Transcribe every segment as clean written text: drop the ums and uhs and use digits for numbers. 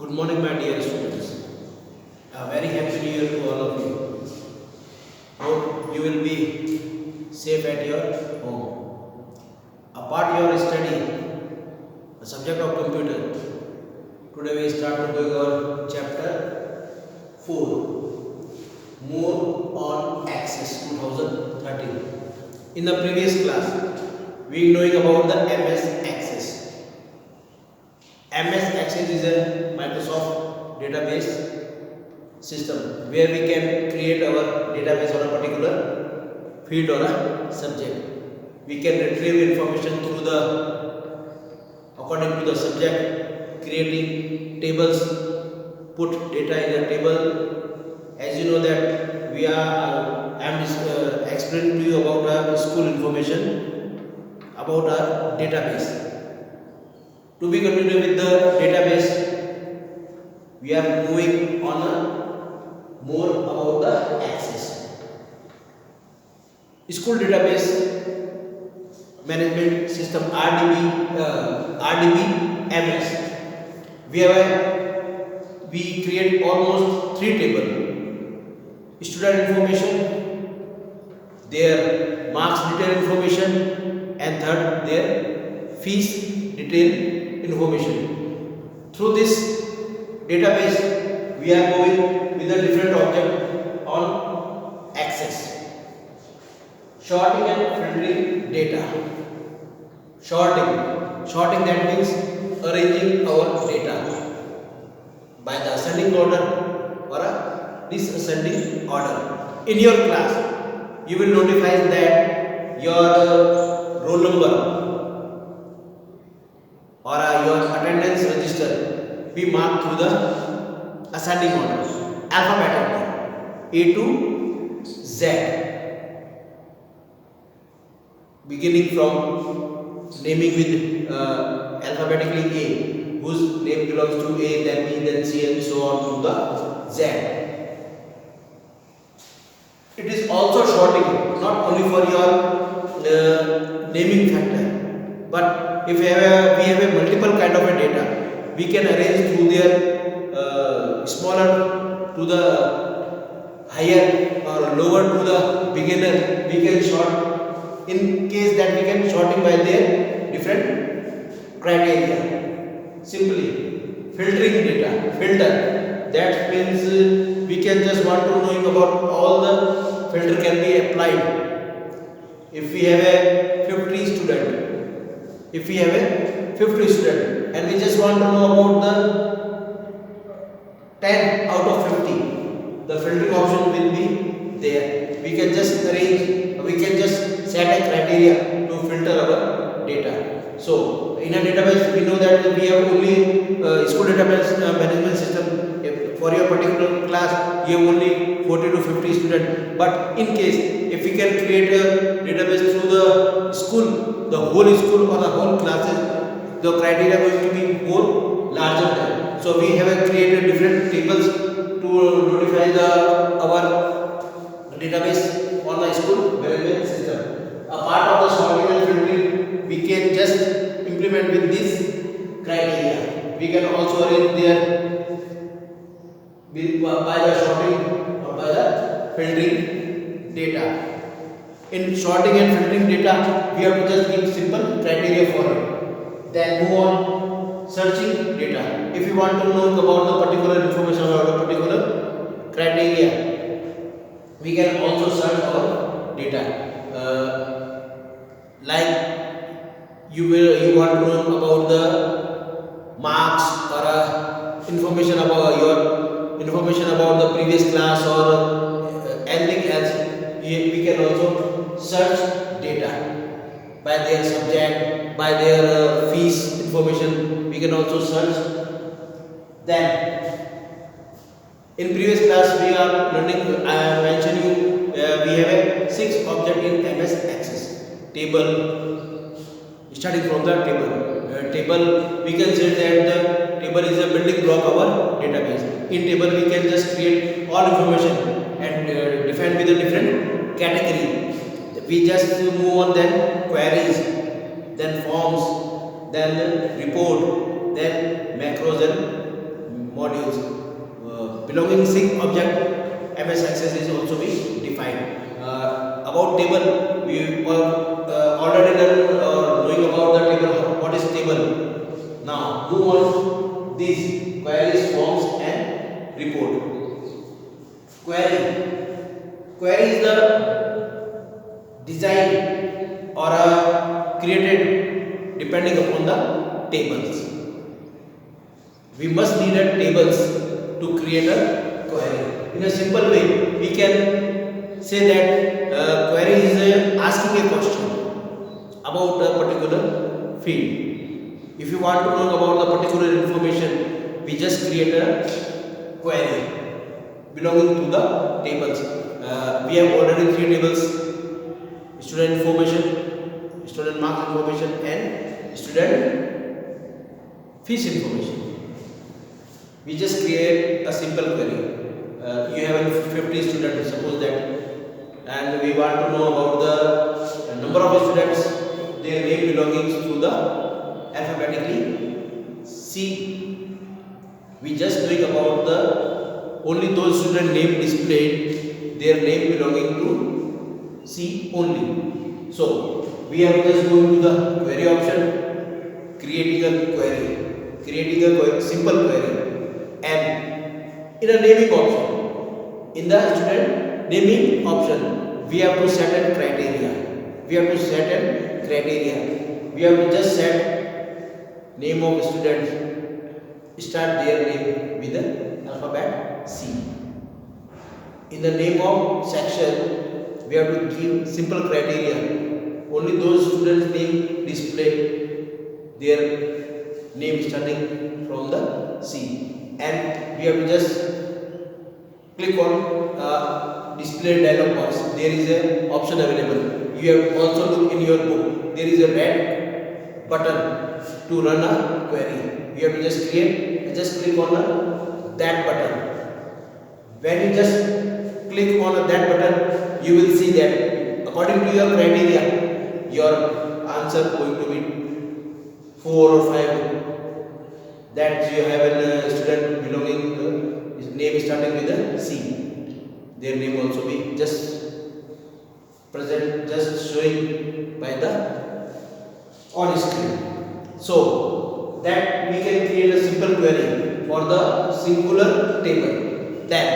Good morning, my dear students. A very happy new year to all of you. Hope you will be safe at your home. Apart your study, the subject of computer. Today we start to do our chapter 4. More on Access 2013. In the previous class, we knowing about the MS Access. MS Access is a Microsoft database system where we can create our database on a particular field or a subject. We can retrieve information through the according to the subject, creating tables, put data in a table. As you know that we are I am explaining to you about our school information about our database. To be continued with the database, we are moving on more about the Access. School database management system RDBMS. We create almost 3 tables: student information, their marks detail information, and third their fees detail information. Through this database, we are moving with a different object on Access. Sorting and filtering data. Sorting that means arranging our data by the ascending order or a descending order. In your class, you will notify that your roll number or your attendance register be marked through the ascending order alphabetically A to Z, beginning from naming with alphabetically A, whose name belongs to A, then B, then C, and so on to the Z. It is also sorting, not only for your naming factor, but if we have a multiple kind of a data, we can arrange through their smaller to the higher or lower to the beginner. We can sort in case that we can sorting by their different criteria. Simply filtering data. Filter, that means we can just want to knowing about all the filter can be applied. If we have a 50 student, and we just want to know about the 10 out of 50, the filtering option will be there. We can just set a criteria to filter our data. So in a database, we know that we have only school database management system. For your particular class, you have only 40 to 50 students. But in case if we can create a database through the school, the whole school or the whole classes, the criteria going to be more larger than. So we have created different tables to notify our database on the school management system. A part of the sorting and filtering we can just implement with this criteria. We can also arrange there by the sorting or by the filtering data. In sorting and filtering data, we have to just give simple criteria for it. Then move on searching data. If you want to know about the particular information or the particular criteria, we can also search our data. Like you want to know about the marks or information about the previous class or anything else. We can also search data by their subject, by their fees information. We can also search. Then in previous class we are learning. I have mentioned you we have a 6 object in MS Access. Table, starting from the table, we can say that the table is a building block of our database. In table we can just create all information and define with a different category. We just move on, then queries, then forms, then report, then macros and who wants these queries, forms and report? Query is the design or created depending upon the tables. We must need a tables to create a query. In a simple way, we can say that query is asking a question about a particular field. If you want to know about the particular information, we just create a query belonging to the tables. We have already 3 tables: student information, student marks information and student fees information. We just create a simple query. You have 50 students, suppose that, and we want to know about the number of students, their name belonging to the alphabetically C. We just doing about the only those student name displayed, their name belonging to C only. So we have just going to the query option, creating a query, creating a simple query, and in a naming option, in the student naming option, we have to set a criteria. We have to set a criteria. We have to just set name of student, start their name with the alphabet C. In the name of section, we have to give simple criteria. Only those students' name display their name starting from the C, and we have to just click on display dialog box. There is a option available. You have also look in your book. There is a red button to run a query. You have to just click on that button. When you just click on that button, you will see that according to your criteria, your answer going to be 4 or 5. That you have a student belonging to his name starting with a C. Their name also be just present, just showing by the on screen. So that we can create a simple query for the singular table. Then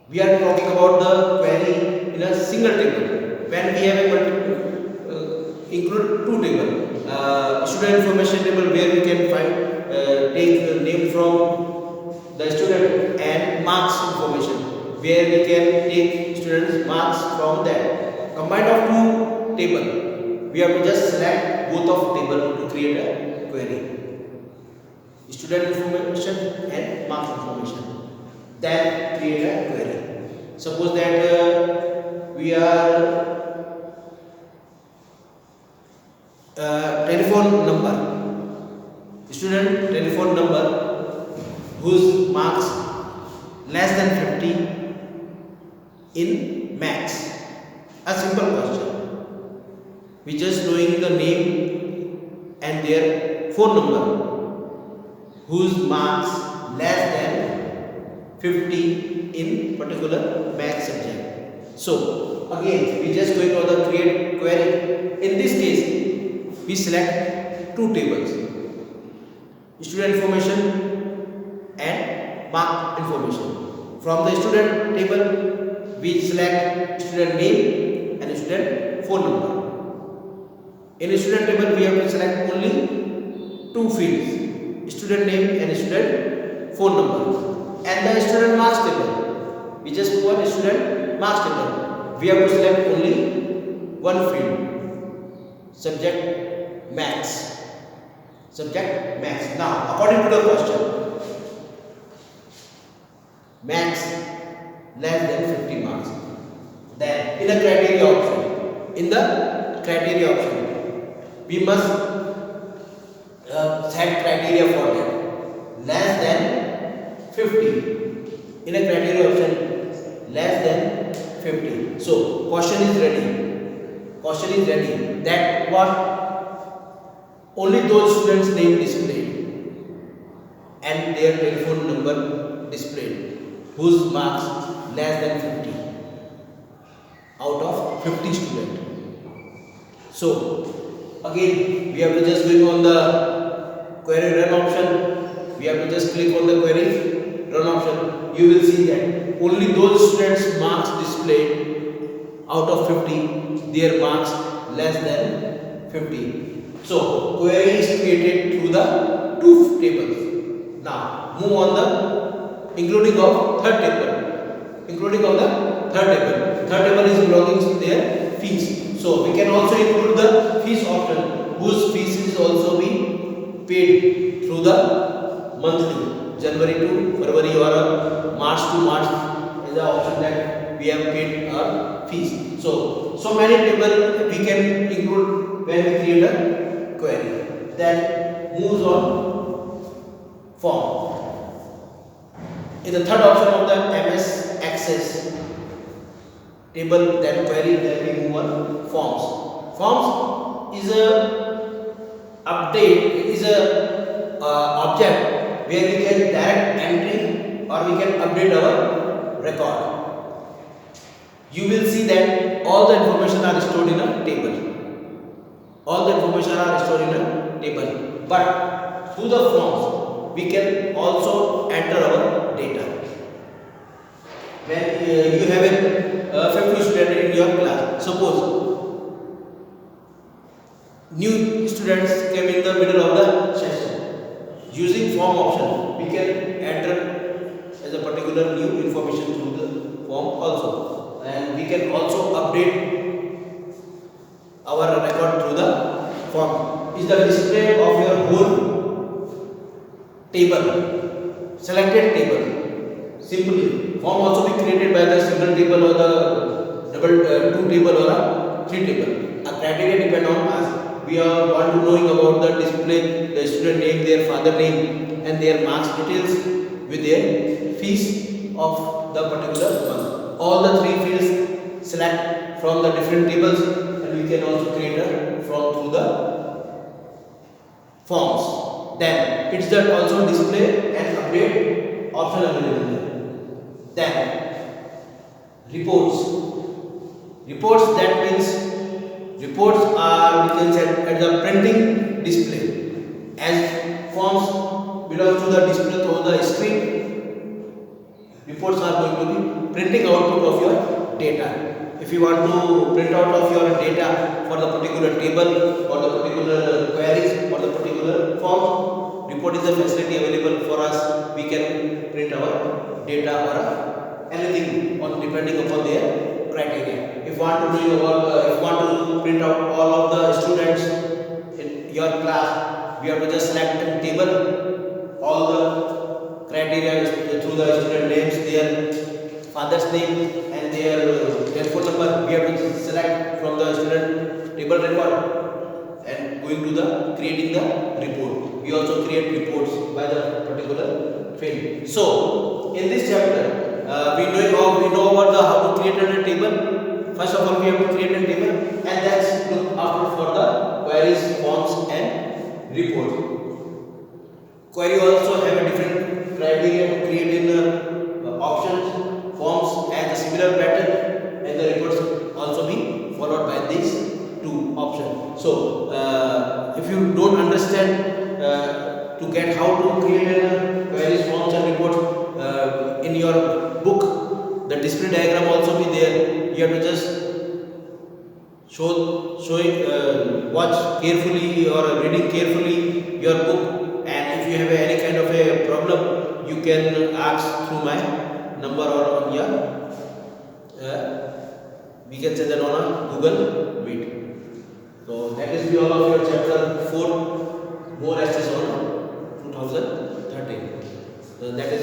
we are talking about the query in a single table. When we have a include 2 tables. Student information table where we can find take the name from the student, and marks information where we can take students marks from that. Combined of 2 table, we have to just select both of table to create a query. Student information and marks information. Then create a query. Suppose that we are telephone number, student telephone number whose marks less than 50 in max. A simple question. We just knowing the name and their phone number whose marks less than 50 in particular max subject. So again, we just going to the create query. In this case, we select 2 tables: student information and mark information. From the student table, we select student name and student phone number. In a student table, we have to select only 2 fields: student name and student phone number. And the student marks table, we just put student marks table. We have to select only 1 field: subject max. Subject max. Now, according to the question, max less than 50 marks. Then, in the criteria option, we must set criteria for that. Less than 50. In a criteria option, less than 50. So, question is ready. That what? Only those students' name displayed and their telephone number displayed whose marks less than 50 out of 50 students. So again, we have to just going on the query click on the query, run option. You will see that only those students marks displayed out of 50, their marks less than 50. So query is created through the two tables. Now move on the including of third table. Including of the third table. Third table is belonging to their fees. So we can also include the fees option, whose fees is also be paid through the monthly, January to February or March to March is the option that we have paid our fees. So many table we can include when we create a query. Then moves on form. In the third option of the MS Access table, then query, then we move on forms. Forms is a update, is a object where we can direct entry or we can update our record. You will see that all the information are stored in a table. All the information are stored in a table. But through the forms, we can also enter our data. When you have a 50 student in your class, suppose new students came in the middle of the session. Using form option, we can enter as a particular new information through the form also, and we can also update our record through the form. Is the display of your whole table, selected table. Simply, form also be created by the single table or the two table or a three table. A criteria depend on us. We are want to knowing about the display, the student name, their father name, and their marks details with their fees of the particular month. All the three fields select from the different tables, and we can also create a from through the forms. Then it's that also display and update option available there. Then reports. Reports, that means reports are, we can say, at the printing display. As forms belong to the display through the screen, reports are going to be printing output of your data. If you want to print out of your data for the particular table, for the particular queries, for the particular form, report is a facility available for us. We can print our data or anything on depending upon their criteria. If you want to do if you want to print out all of the students in your class, we have to just select a table, all the criteria through the student names, their father's name and their telephone number. We have to select from the student table record and going to the creating the report. We also create reports by the particular field. So in this chapter, we know about the how to create a table. First of all, we have to create a table, and that's look after for the queries, forms, and reports. Query also have a different criteria to create in options, forms, and a similar pattern, and the reports also be followed by these two options. So if you don't understand to get how to create queries, forms, and reports in your book, the display diagram also be there. You have to just watch carefully or reading carefully your book, and if you have any kind of a problem, you can ask through my number or on your we can say that on a Google Meet. So that is all of your chapter 4, more essays on 2013. So that is